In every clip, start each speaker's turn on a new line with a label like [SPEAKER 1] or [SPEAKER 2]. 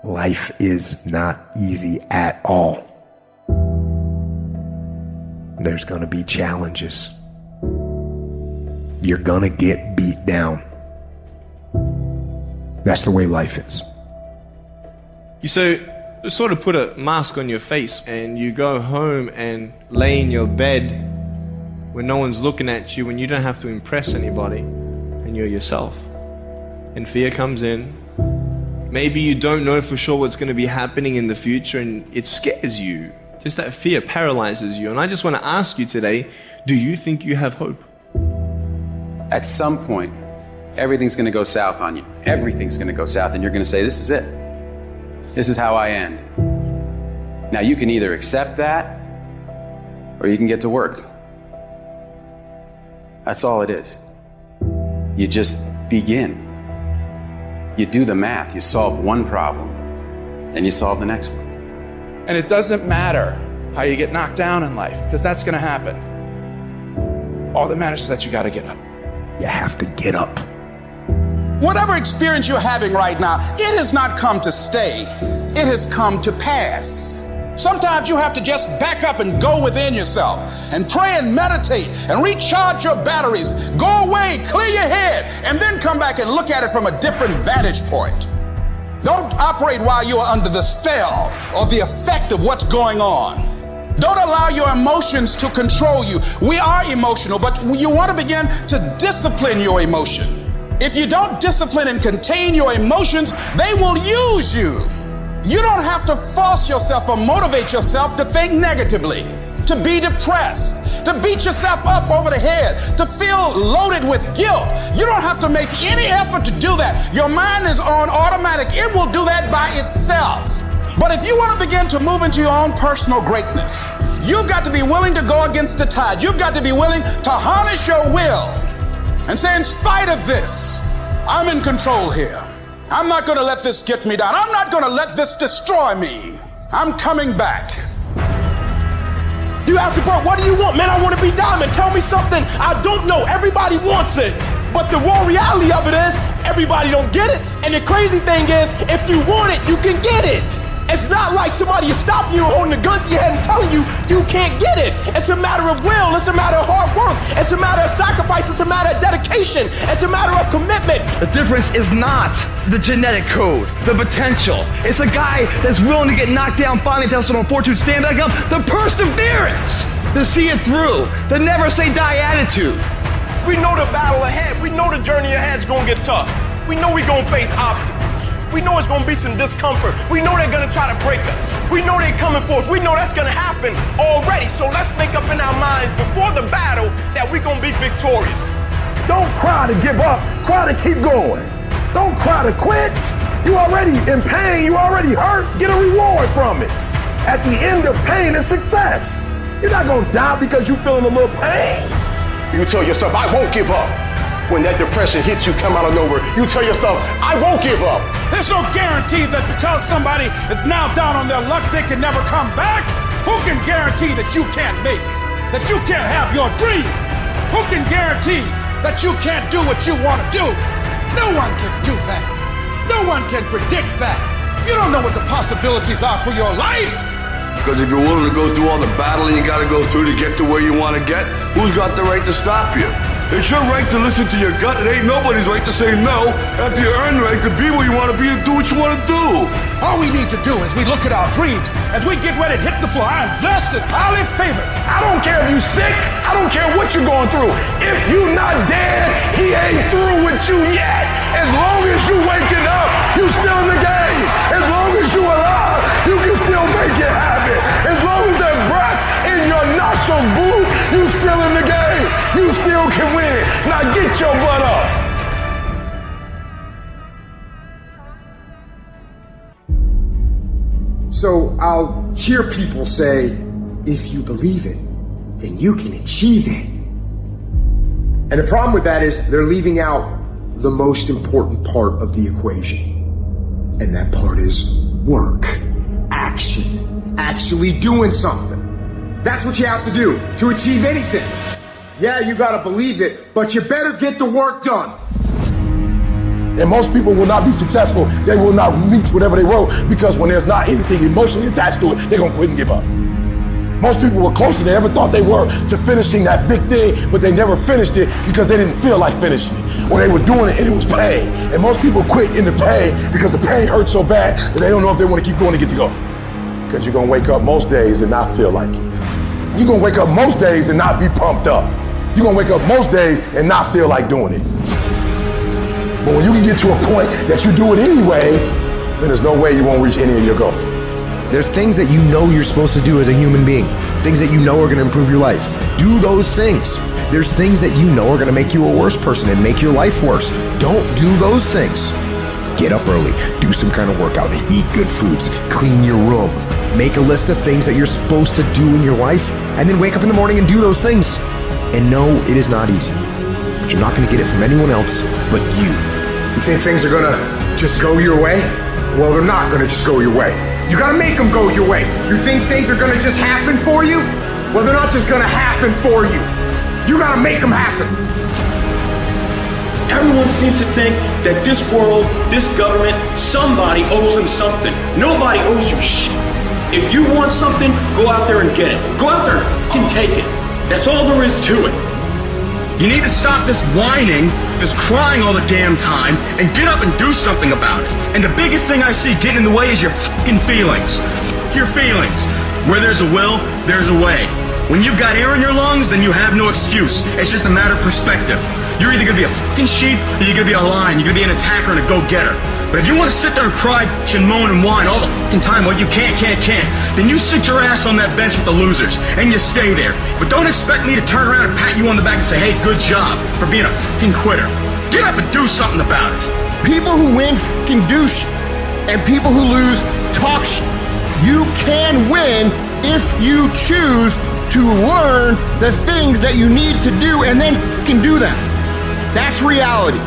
[SPEAKER 1] Life is not easy at all. There's gonna be challenges. You're gonna get beat down. That's the way life is.
[SPEAKER 2] You sort of put a mask on your face and you go home and lay in your bed when no one's looking at you, when you don't have to impress anybody and you're yourself. And fear comes in. Maybe you don't know for sure what's going to be happening in the future and it scares you. Just that fear paralyzes you. And I just want to ask you today, do you think you have hope?
[SPEAKER 3] At some point, everything's going to go south on you. Everything's going to go south and you're going to say, this is it. This is how I end. Now you can either accept that or you can get to work. That's all it is. You just begin. You do the math, you solve one problem, and you solve the next one.
[SPEAKER 4] And it doesn't matter how you get knocked down in life, because that's going to happen. All that matters is that you got to get up.
[SPEAKER 1] You have to get up.
[SPEAKER 5] Whatever experience you're having right now, it has not come to stay. It has come to pass. Sometimes you have to just back up and go within yourself and pray and meditate and recharge your batteries. Go away, clear your head, and then come back and look at it from a different vantage point. Don't operate while you're under the spell or the effect of what's going on. Don't allow your emotions to control you. We are emotional, but you want to begin to discipline your emotion. If you don't discipline and contain your emotions, they will use you. You don't have to force yourself or motivate yourself to think negatively, to be depressed, to beat yourself up over the head, to feel loaded with guilt. You don't have to make any effort to do that. Your mind is on automatic. It will do that by itself. But if you want to begin to move into your own personal greatness, you've got to be willing to go against the tide. You've got to be willing to harness your will and say, in spite of this, I'm in control here. I'm not going to let this get me down. I'm not going to let this destroy me. I'm coming back.
[SPEAKER 6] You ask me, bro, what do you want? Man, I want to be diamond. Tell me something I don't know. Everybody wants it. But the raw reality of it is everybody don't get it. And the crazy thing is, if you want it, you can get it. It's not like somebody is stopping you, holding a gun to your head and telling you you can't get it. It's a matter of will. It's a matter of hard work. It's a matter of sacrifice. It's a matter of dedication. It's a matter of commitment.
[SPEAKER 7] The difference is not the genetic code, the potential. It's a guy that's willing to get knocked down, finally tested on fortune, stand back up. The perseverance to see it through. The never say die attitude.
[SPEAKER 6] We know the battle ahead. We know the journey ahead is going to get tough. We know we're going to face obstacles. We know it's going to be some discomfort. We know they're going to try to break us. We know they're coming for us. We know that's going to happen already. So let's make up in our minds before the battle that we're going to be victorious.
[SPEAKER 8] Don't cry to give up. Cry to keep going. Don't cry to quit. You already in pain. You already hurt. Get a reward from it. At the end of pain is success. You're not going to die because you're feeling a little pain.
[SPEAKER 9] You tell yourself, I won't give up. When that depression hits you, come out of nowhere, you tell yourself, I won't give up.
[SPEAKER 5] There's no guarantee that because somebody is now down on their luck, they can never come back. Who can guarantee that you can't make it? That you can't have your dream? Who can guarantee that you can't do what you want to do? No one can do that. No one can predict that. You don't know what the possibilities are for your life.
[SPEAKER 10] Because if you're willing to go through all the battling you got to go through to get to where you want to get, who's got the right to stop you? It's your right to listen to your gut. It ain't nobody's right to say no after you earn the right to be where you want to be, to do what you want to do.
[SPEAKER 5] All we need to do is we look at our dreams as we get ready to hit the floor. I'm blessed and highly favored.
[SPEAKER 8] I don't care if you sick. I don't care what you're going through. If you not dead, he ain't through with you yet. As long as you waking up, you still in the game. As long as you alive, you can still make it happen. As long as that breath in your nostrils, boo, you still in the game. You still can win. Now get your butt up.
[SPEAKER 1] So I'll hear people say, if you believe it, then you can achieve it. And the problem with that is they're leaving out the most important part of the equation. And that part is work, action, actually doing something. That's what you have to do to achieve anything. Yeah, you gotta believe it, but you better get the work done.
[SPEAKER 8] And most people will not be successful. They will not reach whatever they wrote because when there's not anything emotionally attached to it, they're going to quit and give up. Most people were closer than they ever thought they were to finishing that big thing, but they never finished it because they didn't feel like finishing it. Or they were doing it and it was pain. And most people quit in the pain because the pain hurts so bad that they don't know if they want to keep going to get to go. Because you're going to wake up most days and not feel like it. You're going to wake up most days and not be pumped up. You're going to wake up most days and not feel like doing it. But when you can get to a point that you do it anyway, then there's no way you won't reach any of your goals.
[SPEAKER 1] There's things that you know you're supposed to do as a human being, things that you know are going to improve your life. Do those things. There's things that you know are going to make you a worse person and make your life worse. Don't do those things. Get up early, do some kind of workout, eat good foods, clean your room, make a list of things that you're supposed to do in your life, and then wake up in the morning and do those things. And no, it is not easy, but you're not going to get it from anyone else but you. You think things are going to just go your way? Well, they're not going to just go your way. You gotta make them go your way. You think things are gonna just happen for you? Well, they're not just gonna happen for you. You gotta make them happen.
[SPEAKER 6] Everyone seems to think that this world, this government, somebody owes them something. Nobody owes you shit. If you want something, go out there and get it. Go out there and fucking take it. That's all there is to it.
[SPEAKER 7] You need to stop this whining, this crying all the damn time, and get up and do something about it. And the biggest thing I see getting in the way is your fucking feelings. Your feelings. Where there's a will, there's a way. When you've got air in your lungs, then you have no excuse. It's just a matter of perspective. You're either gonna be a fucking sheep, or you're gonna be a lion. You're gonna be an attacker and a go-getter. But if you want to sit there and cry and moan and whine all the fucking time while you can't, then you sit your ass on that bench with the losers, and you stay there. But don't expect me to turn around and pat you on the back and say, hey, good job for being a fucking quitter. Get up and do something about it.
[SPEAKER 1] People who win fucking do shit, and people who lose talk shit. You can win if you choose to learn the things that you need to do and then fucking do them. That's reality.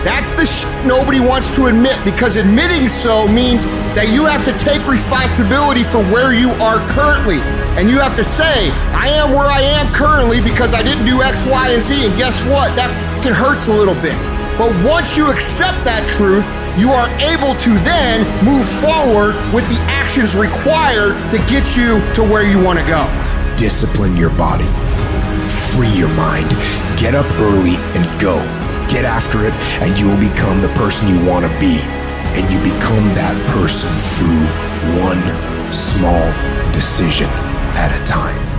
[SPEAKER 1] That's the shit nobody wants to admit, because admitting so means that you have to take responsibility for where you are currently. And you have to say, I am where I am currently because I didn't do X, Y, and Z. And guess what? That fucking hurts a little bit. But once you accept that truth, you are able to then move forward with the actions required to get you to where you want to go. Discipline your body. Free your mind. Get up early and go. Get after it, and you will become the person you want to be. And you become that person through one small decision at a time.